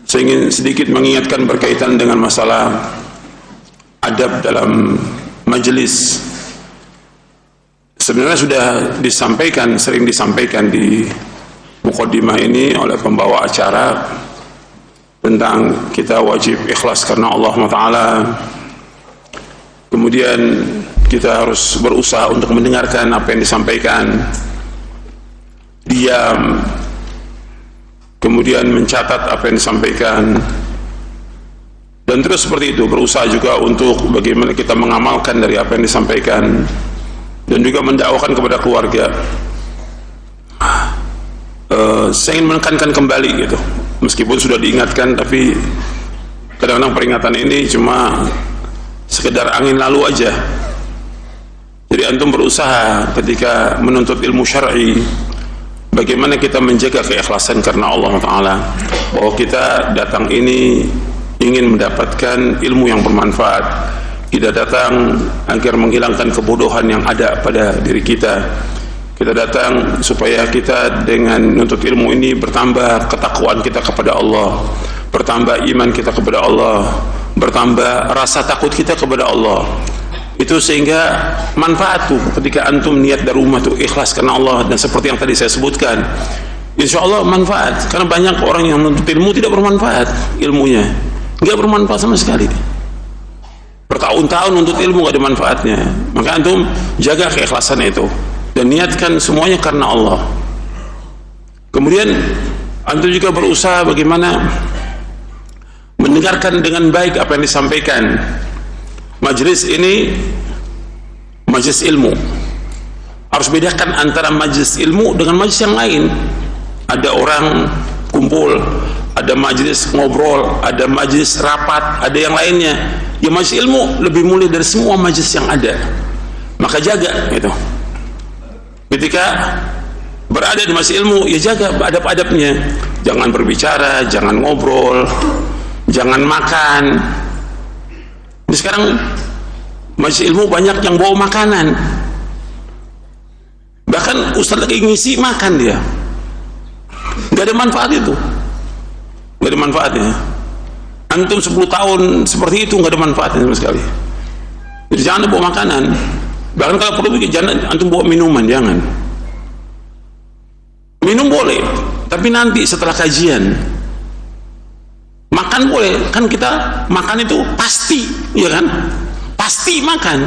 Saya ingin sedikit mengingatkan berkaitan dengan masalah adab dalam majelis. Sebenarnya sudah disampaikan, sering disampaikan di mukaddimah ini oleh pembawa acara tentang kita wajib ikhlas karena Allah Ta'ala. Kemudian kita harus berusaha untuk mendengarkan apa yang disampaikan, diam, kemudian mencatat apa yang disampaikan, dan terus seperti itu, berusaha juga untuk bagaimana kita mengamalkan dari apa yang disampaikan, dan juga mendakwakan kepada keluarga. Saya ingin menekankan kembali gitu, meskipun sudah diingatkan, tapi kadang-kadang peringatan ini cuma sekedar angin lalu aja. Jadi antum berusaha ketika menuntut ilmu syar'i, bagaimana kita menjaga keikhlasan karena Allah Ta'ala, bahwa kita datang ini ingin mendapatkan ilmu yang bermanfaat, tidak datang agar menghilangkan kebodohan yang ada pada diri kita. Kita datang supaya kita dengan menuntut ilmu ini bertambah ketakwaan kita kepada Allah, bertambah iman kita kepada Allah, bertambah rasa takut kita kepada Allah. Itu sehingga manfaat tuh ketika antum niat dari rumah tuh ikhlas karena Allah, dan seperti yang tadi saya sebutkan, insya Allah manfaat. Karena banyak orang yang menuntut ilmu tidak bermanfaat, ilmunya nggak bermanfaat sama sekali, bertahun-tahun menuntut ilmu nggak ada manfaatnya. Maka antum jaga keikhlasan itu dan niatkan semuanya karena Allah. Kemudian antum juga berusaha bagaimana mendengarkan dengan baik apa yang disampaikan. Majelis ini majelis ilmu, harus bedakan antara majelis ilmu dengan majelis yang lain. Ada orang kumpul, ada majelis ngobrol, ada majelis rapat, ada yang lainnya. Ya, majelis ilmu lebih mulia dari semua majelis yang ada. Maka jaga itu. Ketika berada di majelis ilmu, ya jaga adab-adabnya. Jangan berbicara, jangan ngobrol, jangan makan. Ini sekarang majelis ilmu banyak yang bawa makanan, bahkan ustaz lagi ngisi makan dia, nggak ada manfaat itu, nggak ada manfaatnya. Antum 10 tahun seperti itu nggak ada manfaatnya sama sekali. Jadi jangan bawa makanan, bahkan kalau perlu jangan antum bawa minuman, jangan. Minum boleh, tapi nanti setelah kajian. Makan boleh, kan kita makan itu pasti, ya kan? Pasti makan.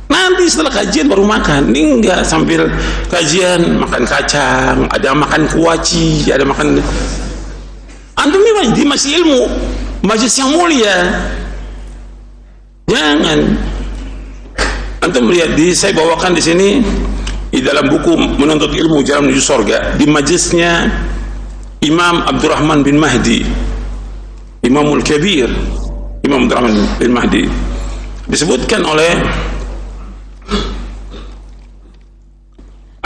Nanti setelah kajian baru makan. Ini enggak, sambil kajian makan kacang, ada makan kuaci, ada makan. Antum ini masih ilmu, majelis yang mulia. Jangan. Antum lihat saya bawakan di sini di dalam buku Menuntut Ilmu Jalan Menuju Surga, di majelisnya Imam Abdurrahman bin Mahdi, Imamul Kabir, Imam Abdurrahman bin Mahdi, disebutkan oleh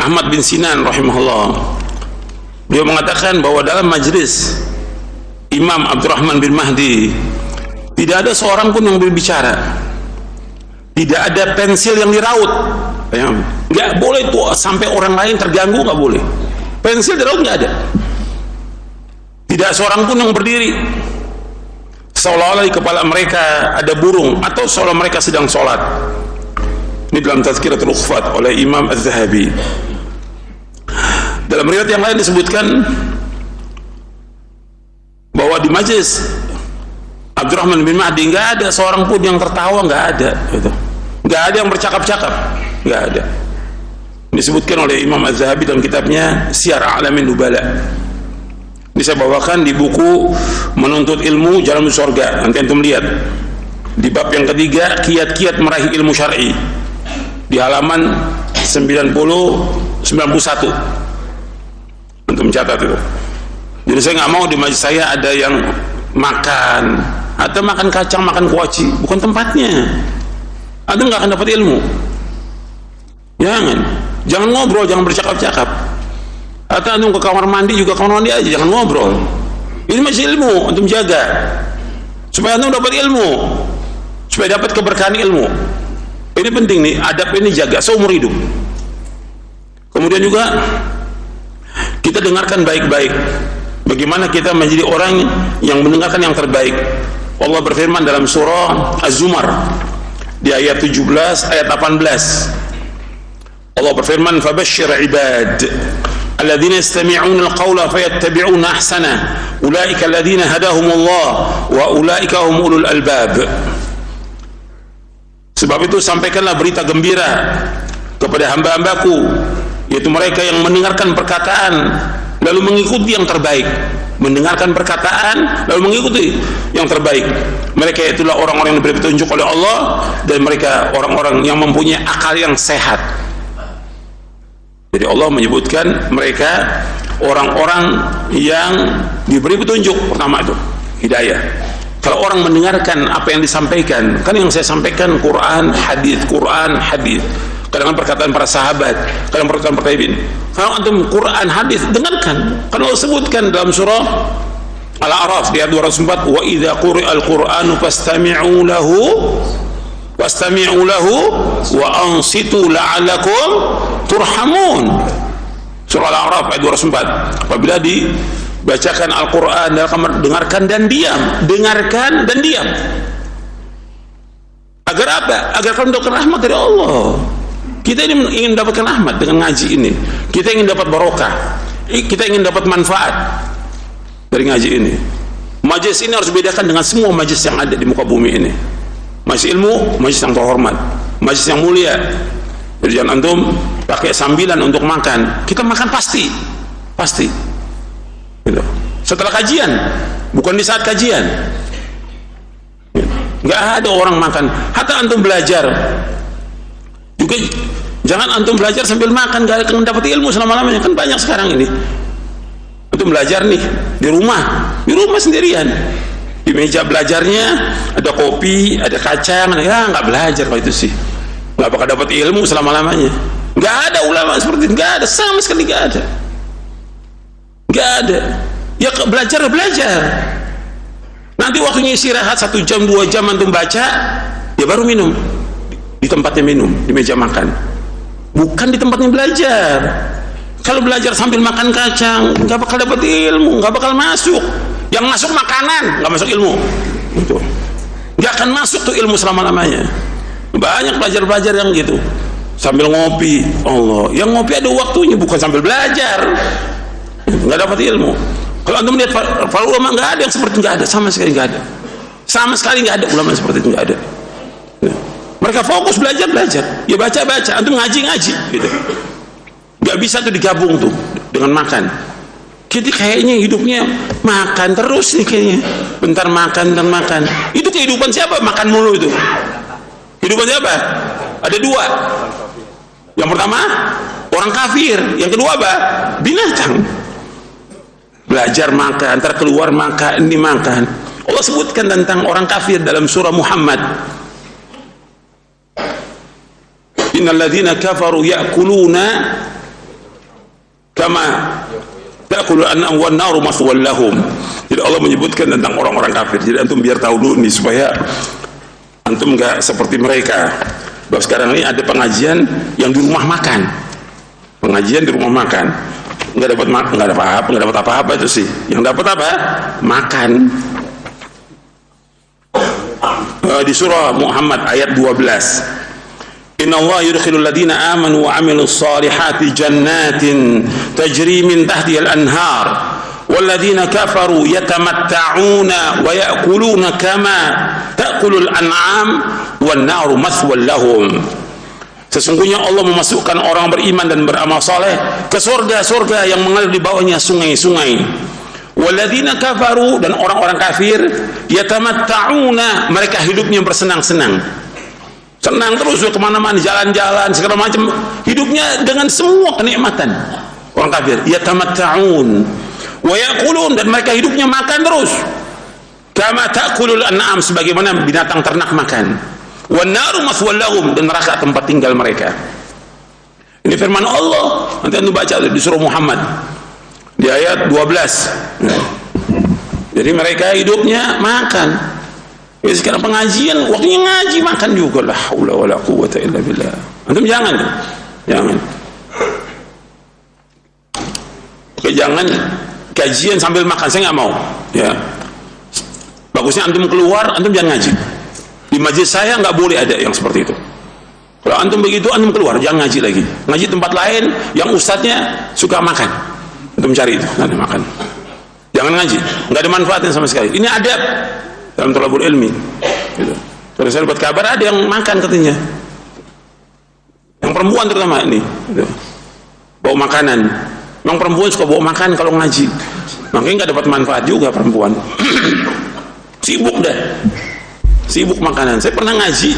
Ahmad bin Sinan rahimahullah. Beliau mengatakan bahwa dalam majlis Imam Abdurrahman bin Mahdi tidak ada seorang pun yang berbicara, tidak ada pensil yang diraut. Nggak boleh tuh sampai orang lain terganggu, nggak boleh. Pensil diraut nggak ada. Tidak seorang pun yang berdiri seolah-olah di kepala mereka ada burung, atau seolah mereka sedang sholat. Ini dalam Tazkiratul Ukhfat oleh Imam Az-Zahabi. Dalam riwayat yang lain disebutkan bahwa di majelis Abdurrahman bin Mahdi nggak ada seorang pun yang tertawa, nggak ada gitu. Nggak ada yang bercakap-cakap, nggak ada. Disebutkan oleh Imam Az-Zahabi dalam kitabnya Syiar A'lamin Nubala. Ini saya bawakan di buku Menuntut Ilmu Jalan Menuju Surga. Nanti antum lihat di bab yang ketiga, kiat-kiat meraih ilmu syar'i, di halaman 91. Antum catat itu. Jadi saya nggak mau di majelis saya ada yang makan atau makan kacang, makan kuaci, bukan tempatnya. Antum nggak akan dapat ilmu. Jangan ngobrol, jangan bercakap-cakap. Atau antum ke kamar mandi juga kamar mandi aja, jangan ngobrol. Ini masih ilmu, antum jaga supaya antum dapat ilmu, supaya dapat keberkahan ilmu. Ini penting nih, adab ini jaga seumur hidup. Kemudian juga kita dengarkan baik-baik bagaimana kita menjadi orang yang mendengarkan yang terbaik. Allah berfirman dalam surah Az-Zumar di ayat 17 ayat 18. Allah berfirman, "Fabashshir 'ibad alladzina yastami'una al-qawla fayattabi'una ahsana ulaika alladzina hadahumullah wa ulaika hum ulul albab." Sebab itu sampaikanlah berita gembira kepada hamba-hambaku, yaitu mereka yang mendengarkan perkataan lalu mengikuti yang terbaik. Mendengarkan perkataan lalu mengikuti yang terbaik. Mereka itulah orang-orang yang diberi petunjuk oleh Allah, dan mereka orang-orang yang mempunyai akal yang sehat. Jadi Allah menyebutkan mereka orang-orang yang diberi petunjuk. Pertama itu hidayah. Kalau orang mendengarkan apa yang disampaikan, kan yang saya sampaikan Quran, hadis, Quran, hadis. Kadang-kadang perkataan para sahabat, kadang perkataan para tabi'in. Kalau antum Quran, hadis, dengarkan. Kan Allah sebutkan dalam surah Al-A'raf di ayat 204, "Wa idza quri'al Qur'anu fastami'u lahu wa ansitu la'allakum turhamun." Surah Al-A'raf ayat 204. Apabila dibacakan Al-Quran dalam kamar, dengarkan dan diam. Dengarkan dan diam. Agar apa? Agar kalian mendapatkan rahmat dari Allah. Kita ini ingin mendapatkan rahmat dengan ngaji ini. Kita ingin dapat barokah. Kita ingin dapat manfaat dari ngaji ini. Majelis ini harus bedakan dengan semua majelis yang ada di muka bumi ini. Majelis ilmu, majelis yang terhormat, majelis yang mulia. Jadi jangan antum pakai sambilan untuk makan. Kita makan pasti gitu. Setelah kajian, bukan di saat kajian. Nggak ada orang makan. Hatta antum belajar juga, jangan antum belajar sambil makan, gak akan dapat ilmu selama-lamanya. Kan banyak sekarang ini antum belajar nih di rumah sendirian, di meja belajarnya ada kopi, ada kacang, ya nggak belajar. Kalau itu sih nggak bakal dapat ilmu selama-lamanya. Nggak ada ulama seperti itu, nggak ada, sama sekali nggak ada. Ya belajar. Nanti waktunya istirahat 1 jam 2 jam antum baca, ya baru minum di tempatnya, minum di meja makan, bukan di tempatnya belajar. Kalau belajar sambil makan kacang, nggak bakal dapat ilmu, nggak bakal masuk. Yang masuk makanan, nggak masuk ilmu. Itu nggak akan masuk tuh ilmu selama-lamanya. Banyak pelajar-pelajar yang gitu sambil ngopi. Allah, yang ngopi ada waktunya, bukan sambil belajar. Nggak dapat ilmu. Kalau antum melihat para ulama, nggak ada yang seperti, nggak ada, sama sekali nggak ada. Sama sekali nggak ada ulama seperti itu, nggak ada. Mereka fokus belajar, ya baca, antum ngaji, gitu. Gak bisa tuh digabung tuh dengan makan. Kita kayaknya hidupnya makan terus nih kayaknya. Bentar makan. Itu kehidupan siapa? Makan mulu itu. Kehidupan siapa? Ada 2. Yang pertama orang kafir, yang kedua apa? Binatang. Belajar makan, ntar keluar makan, ini makan. Allah sebutkan tentang orang kafir dalam surah Muhammad. Innal ladzina kafaru ya'kuluna kama ta'kulu an-nar wan naru maswal lahum. Jadi Allah menyebutkan tentang orang-orang kafir. Jadi antum biar tahu dulu nih, supaya antum enggak seperti mereka. Bahwa sekarang ini ada pengajian yang di rumah makan. Pengajian di rumah makan. Enggak dapat apa-apa itu sih. Yang dapat apa? Makan. Di surah Muhammad ayat 12. Inna Allah yudkhilul ladina amanu wa amilus salihati jannatin tajri min tahtiha al-anhar wal ladina kafaru yatamatta'una wa ya'kuluna kama ta'kulul an'am wan naru maswal lahum. Sesungguhnya Allah memasukkan orang beriman dan beramal saleh ke surga-surga yang mengalir di bawahnya sungai-sungai. Wal ladina kafaru, dan orang-orang kafir, yatamatta'una, mereka hidupnya bersenang-senang. Senang terus kemana-mana, jalan-jalan segala macam, hidupnya dengan semua kenikmatan. Orang kafir yatamatta'un wa ya'kulun, dan mereka hidupnya makan terus. Kama ta'kulul an'am, sebagaimana binatang ternak makan. Wan naru maswal lahum, dan neraka tempat tinggal mereka. Ini firman Allah. Nanti anda baca di surah Muhammad di ayat 12. Jadi mereka hidupnya makan. Ya, sekarang pengajian waktunya ngaji, makan juga. La haula wala quwwata illa billah. Antum jangan. Oke, jangan kajian sambil makan, saya nggak mau. Ya, Bagusnya antum keluar, antum jangan ngaji. Di majlis saya nggak boleh ada yang seperti itu. Kalau antum begitu, antum keluar, jangan ngaji lagi. Ngaji tempat lain yang ustadznya suka makan, antum cari itu, nanti makan. Jangan ngaji, nggak ada manfaatnya sama sekali. Ini adab dalam thalabul ilmi. Gitu. Terus saya dapat kabar ada yang makan katanya, yang perempuan terutama ini, gitu. Bawa makanan. Memang perempuan suka bawa makan kalau ngaji, makanya nggak dapat manfaat juga perempuan. Sibuk dah, sibuk makanan. Saya pernah ngaji,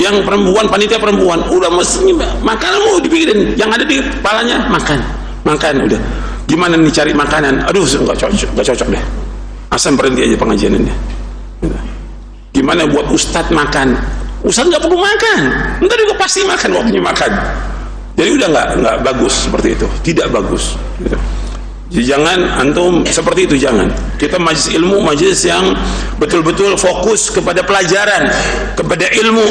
yang perempuan, panitia perempuan, udah mestinya makanan mau dipikirin, yang ada di kepalanya makan, makan udah. Gimana nih cari makanan? Aduh, nggak cocok deh. Asal berhenti aja pengajian ini. Gimana buat ustadz makan? Ustadz nggak perlu makan, ntar juga pasti makan waktunya makan. Jadi udah nggak bagus seperti itu, tidak bagus. Gitu. Jadi jangan antum seperti itu, jangan. Kita majlis ilmu, majlis yang betul-betul fokus kepada pelajaran, kepada ilmu,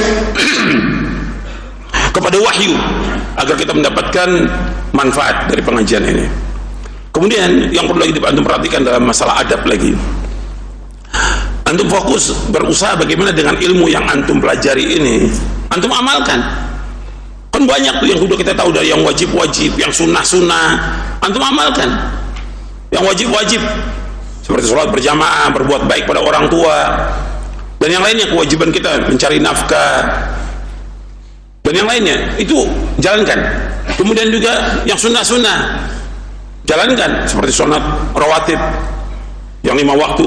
kepada wahyu, agar kita mendapatkan manfaat dari pengajian ini. Kemudian yang perlu lagi antum perhatikan dalam masalah adab lagi. Antum fokus berusaha bagaimana dengan ilmu yang antum pelajari ini, antum amalkan. Kan banyak tuh yang sudah kita tahu, dari yang wajib-wajib, yang sunnah-sunnah, antum amalkan. Yang wajib-wajib seperti sholat berjamaah, berbuat baik pada orang tua, dan yang lainnya kewajiban kita mencari nafkah, dan yang lainnya itu jalankan. Kemudian juga yang sunnah-sunnah jalankan, seperti sholat rawatib yang 5 waktu,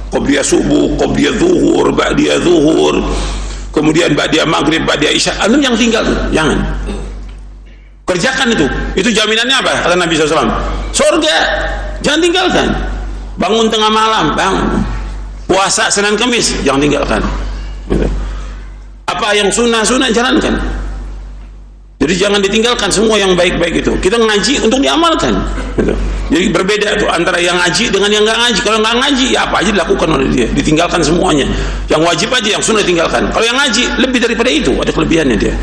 qobliyah subuh, qobliyah zuhur, ba'diyah zuhur, kemudian ba'diyah maghrib, ba'diyah isya. Antum yang tinggal tuh, jangan. Kerjakan itu jaminannya apa? Kata Nabi SAW, surga. Jangan tinggalkan. Bangun tengah malam, bangun. Puasa Senin Kamis, jangan tinggalkan. Apa yang sunnah-sunnah jalankan. Jadi jangan ditinggalkan semua yang baik-baik itu. Kita ngaji untuk diamalkan. Jadi berbeda tuh antara yang ngaji dengan yang nggak ngaji. Kalau nggak ngaji, ya apa aja dilakukan oleh dia, ditinggalkan semuanya. Yang wajib aja, yang sunnah ditinggalkan. Kalau yang ngaji lebih daripada itu, ada kelebihannya dia.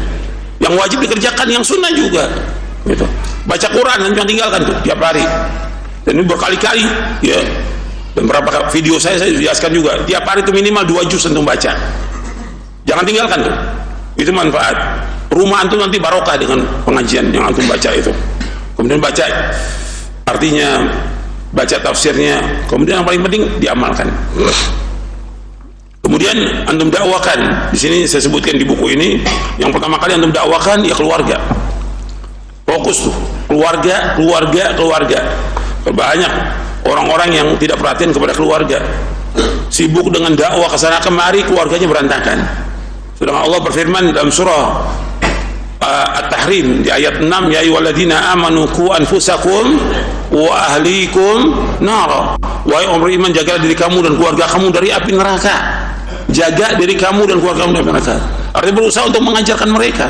Yang wajib dikerjakan, yang sunnah juga. Gitu. Baca Quran yang tinggalkan tuh tiap hari. Dan ini berkali-kali, ya. Dan beberapa video saya jelaskan juga. Tiap hari itu minimal 2 juz untuk baca. Jangan tinggalkan tuh. Itu manfaat. Rumah antum nanti barokah dengan pengajian yang antum baca itu. Kemudian baca artinya, baca tafsirnya, kemudian yang paling penting diamalkan. Kemudian antum dakwakan. Di sini saya sebutkan di buku ini, yang pertama kali antum dakwakan ya keluarga. Fokus tuh, keluarga. Banyak orang-orang yang tidak perhatian kepada keluarga, sibuk dengan dakwah kesana kemari, keluarganya berantakan. Sedangkan Allah berfirman dalam surah At-Tahrim di ayat 6, ya ayyuhalladzina amanu qu anfusakum wa ahlikum nar. Wahai orang beriman, jagalah diri kamu dan keluarga kamu dari api neraka. Jaga diri kamu dan keluarga kamu dari api neraka. Artinya berusaha untuk mengajarkan mereka.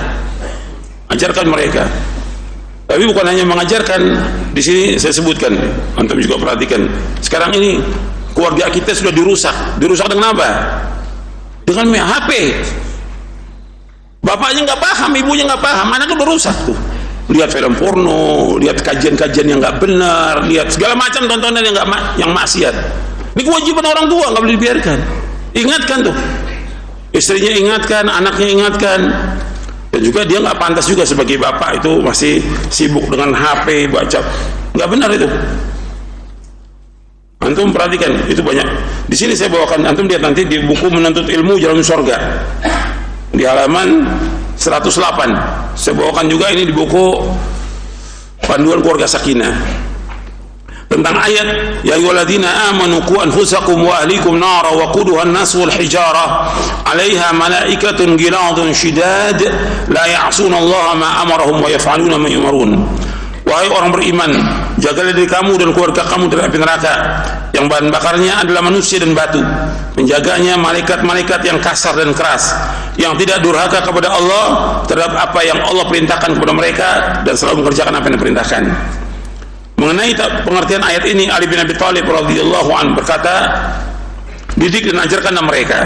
Ajarkan mereka. Tapi bukan hanya mengajarkan, di sini saya sebutkan, antum juga perhatikan. Sekarang ini keluarga kita sudah dirusak. Dirusak dengan apa? Dengan HP. Bapaknya nggak paham, ibunya nggak paham, anaknya udah rusak tuh. Lihat film porno, lihat kajian-kajian yang nggak benar, lihat segala macam tontonan yang maksiat. Ini kewajiban orang tua, nggak boleh dibiarkan. Ingatkan tuh, istrinya ingatkan, anaknya ingatkan. Dan juga dia nggak pantas juga sebagai bapak itu masih sibuk dengan HP, baca, nggak benar itu. Antum perhatikan, itu banyak. Di sini saya bawakan, antum lihat nanti di buku Menuntut Ilmu Jalan Surga di halaman 108. Saya bawakan juga ini di buku Panduan Keluarga Sakinah tentang ayat ya ayyuhalladzina amanu qu anfusakum wa ahlikum nara wa quduha an-nas wal hijarah 'alaiha malaikatun ghiladun shidad la ya'suna Allah ma amarahum wa yaf'aluna ma yu'marun. Wahai orang beriman, jagalah diri kamu dan keluarga kamu dari api neraka yang bahan bakarnya adalah manusia dan batu. Menjaganya malaikat-malaikat yang kasar dan keras, yang tidak durhaka kepada Allah terhadap apa yang Allah perintahkan kepada mereka dan selalu mengerjakan apa yang diperintahkan. Mengenai pengertian ayat ini, Ali bin Abi Thalib radhiyallahu anhu berkata, didik dan ajarkanlah mereka.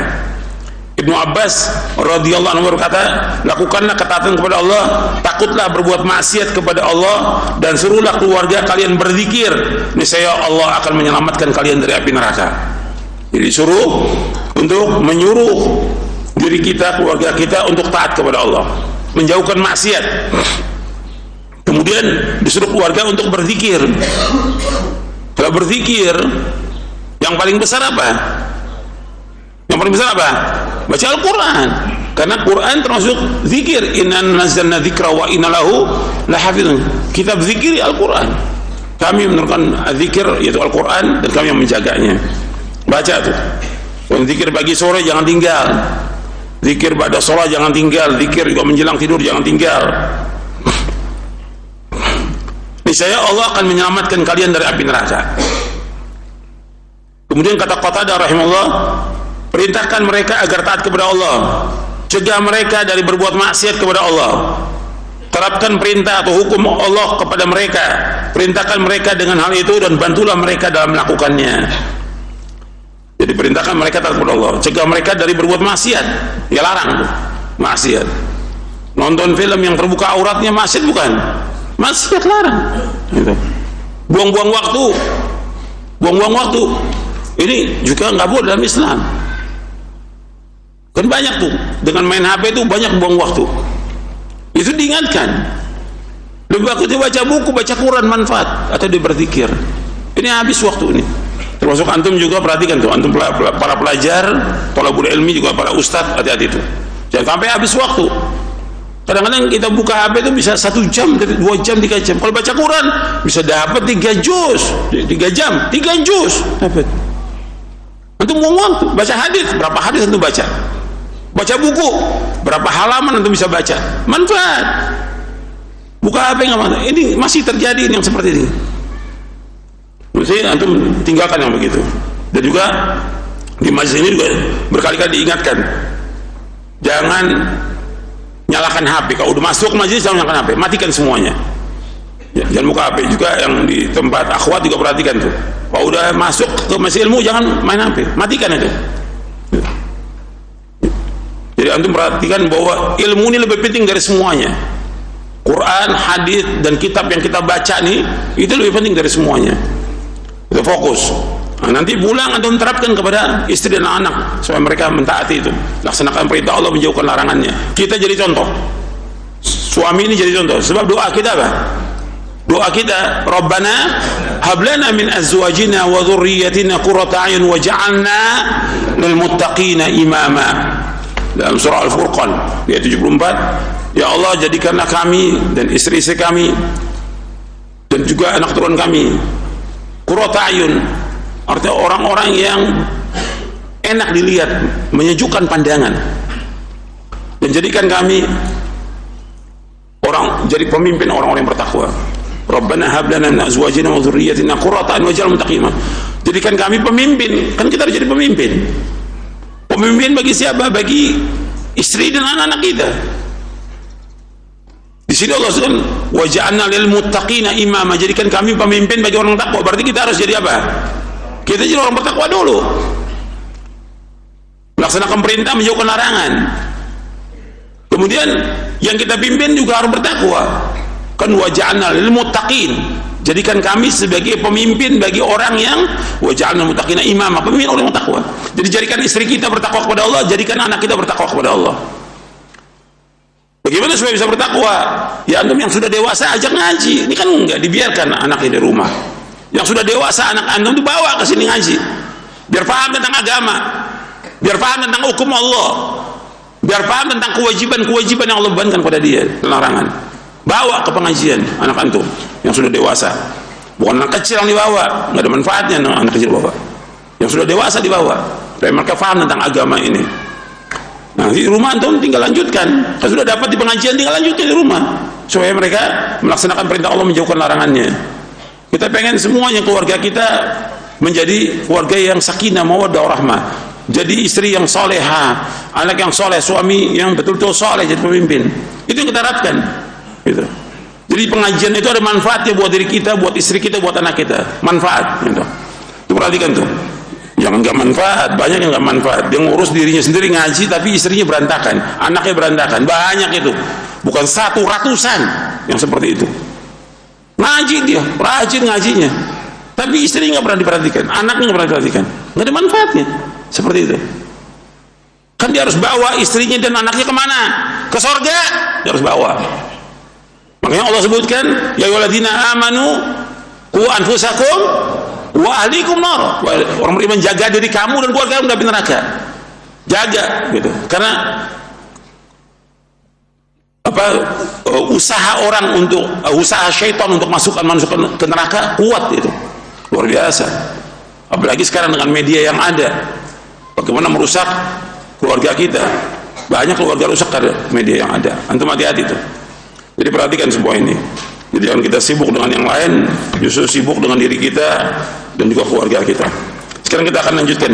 Ibnu Abbas radhiyallahu anhu berkata, lakukanlah ketaatan kepada Allah, takutlah berbuat maksiat kepada Allah, dan suruhlah keluarga kalian berzikir, niscaya Allah akan menyelamatkan kalian dari api neraka. Jadi suruh untuk menyuruh diri kita, keluarga kita untuk taat kepada Allah, menjauhkan maksiat. Kemudian disuruh keluarga untuk berzikir. Kalau berzikir, yang paling besar apa? Yang paling besar apa? Baca Al-Quran. Karena Quran termasuk zikir. Inna nazzalna dzikra wa inna lahu lahafizun. Kitab zikir Al-Quran. Kami menurunkan zikir yaitu Al-Quran dan kami yang menjaganya. Baca tuh. Dan zikir pagi sore jangan tinggal. Zikir pada sholat jangan tinggal. Zikir juga menjelang tidur jangan tinggal. Niscaya Allah akan menyelamatkan kalian dari api neraka. Kemudian kata Qatadah rahimahullah, perintahkan mereka agar taat kepada Allah, cegah mereka dari berbuat maksiat kepada Allah, terapkan perintah atau hukum Allah kepada mereka, perintahkan mereka dengan hal itu dan bantulah mereka dalam melakukannya. Jadi perintahkan mereka taat kepada Allah, cegah mereka dari berbuat maksiat, ya larang tuh maksiat. Nonton film yang terbuka auratnya maksiat bukan? Maksiat larang gitu. Buang-buang waktu ini juga nggak boleh dalam Islam. Kan banyak tuh dengan main HP itu banyak buang waktu. Itu diingatkan. Lebih bagus dia baca buku, baca Quran manfaat, atau dia berzikir. Ini habis waktu ini. Termasuk antum juga perhatikan tuh, antum para pelajar, thalabul ilmi juga para ustadz, hati-hati tuh. Jangan sampai habis waktu. Kadang-kadang kita buka HP itu bisa 1 jam, 2 jam, 3 jam. Kalau baca Quran bisa dapat 3 juz, 3 jam, 3 juz dapat. Antum buang waktu. Baca hadis, berapa hadis antum baca? Baca buku, berapa halaman antum bisa baca? Manfaat. Buka HP nggak manfaat. Ini masih terjadi yang seperti ini. Mesti antum tinggalkan yang begitu. Dan juga di majlis ini juga berkali-kali diingatkan, jangan nyalakan HP. Kalau udah masuk majlis jangan nyalakan HP, matikan semuanya. Jangan buka HP. Juga yang di tempat akhwat juga perhatikan tuh. Kalau udah masuk ke majelis ilmu jangan main HP, matikan itu. Jadi antum perhatikan bahwa ilmu ini lebih penting dari semuanya. Quran, hadis dan kitab yang kita baca nih itu lebih penting dari semuanya. Kita fokus. Nah, nanti pulang antum terapkan kepada istri dan anak supaya mereka mentaati itu, laksanakan perintah Allah, menjauhkan larangannya. Kita jadi contoh, suami ini jadi contoh. Sebab doa kita apa? Doa kita, Rabbana hablana min azwajina wa dhurriyyatina qurrata a'yun waj'alna lil muttaqina imama. Dalam surah Al-Furqan ayat 74, ya Allah jadikanlah kami dan istri-istri kami dan juga anak turun kami qurrata a'yun, artinya orang-orang yang enak dilihat, menyejukkan pandangan, dan jadikan kami jadi pemimpin orang-orang yang bertakwa. Rabbana hab lana min azwajina wa dhurriyyatina qurrata a'yun waj'alna muttaqina. Jadikan kami pemimpin, kan kita harus jadi pemimpin. Pemimpin bagi siapa? Bagi istri dan anak-anak kita. Di sini Allah sebutkan waj'alna lil muttaqina imama, jadikan kami pemimpin bagi orang takwa. Berarti kita harus jadi apa? Kita jadi orang bertakwa dulu, melaksanakan perintah, menjauhkan larangan. Kemudian yang kita pimpin juga harus bertakwa. Kan waj'alna lil muttaqin, jadikan kami sebagai pemimpin bagi orang yang waj'alna muttaqina imama, pemimpin orang yang bertakwa. Jadi jadikan istri kita bertakwa kepada Allah, jadikan anak kita bertakwa kepada Allah. Bagaimana supaya bisa bertakwa? Ya antum yang sudah dewasa ajak ngaji. Ini kan enggak dibiarkan anaknya di rumah. Yang sudah dewasa anak antum dibawa ke sini ngaji, biar paham tentang agama, biar paham tentang hukum Allah, biar paham tentang kewajiban-kewajiban yang Allah bebankan pada dia, larangan. Bawa ke pengajian anak antum yang sudah dewasa, bukan anak kecil yang dibawa, nggak ada manfaatnya anak kecil bawa. Yang sudah dewasa dibawa, supaya mereka paham tentang agama ini. Nah di rumah antum tinggal lanjutkan, kalau sudah dapat di pengajian tinggal lanjutkan di rumah, supaya mereka melaksanakan perintah Allah, menjauhkan larangannya. Kita pengen semuanya keluarga kita menjadi keluarga yang sakinah mawaddah warahmah, jadi istri yang soleha, anak yang soleh, suami yang betul-betul soleh jadi pemimpin. Itu yang kita harapkan gitu. Jadi pengajian itu ada manfaatnya buat diri kita, buat istri kita, buat anak kita, manfaat gitu. Itu perhatikan tuh, jangan nggak manfaat. Banyak yang nggak manfaat, dia ngurus dirinya sendiri ngaji tapi istrinya berantakan, anaknya berantakan. Banyak itu, bukan satu, ratusan yang seperti itu. Ngaji dia, rajin ngajinya, tapi istri nggak pernah diperhatikan, anaknya nggak pernah diperhatikan, nggak ada manfaatnya. Seperti itu. Kan dia harus bawa istrinya dan anaknya kemana? Ke sorga, dia harus bawa. Makanya Allah sebutkan, ya ayyuhalladzina amanu qu anfusakum wa ahlikum nar. Orang beriman, jaga diri kamu dan keluarga kamu dari neraka. Jaga, gitu. Karena usaha orang untuk usaha syaitan untuk masukkan manusia ke neraka kuat itu, luar biasa. Apalagi sekarang dengan media yang ada, bagaimana merusak keluarga kita. Banyak keluarga rusak karena media yang ada. Antum hati-hati tuh. Jadi perhatikan semua ini. Jadi jangan kita sibuk dengan yang lain, justru sibuk dengan diri kita dan juga keluarga kita. Sekarang kita akan lanjutkan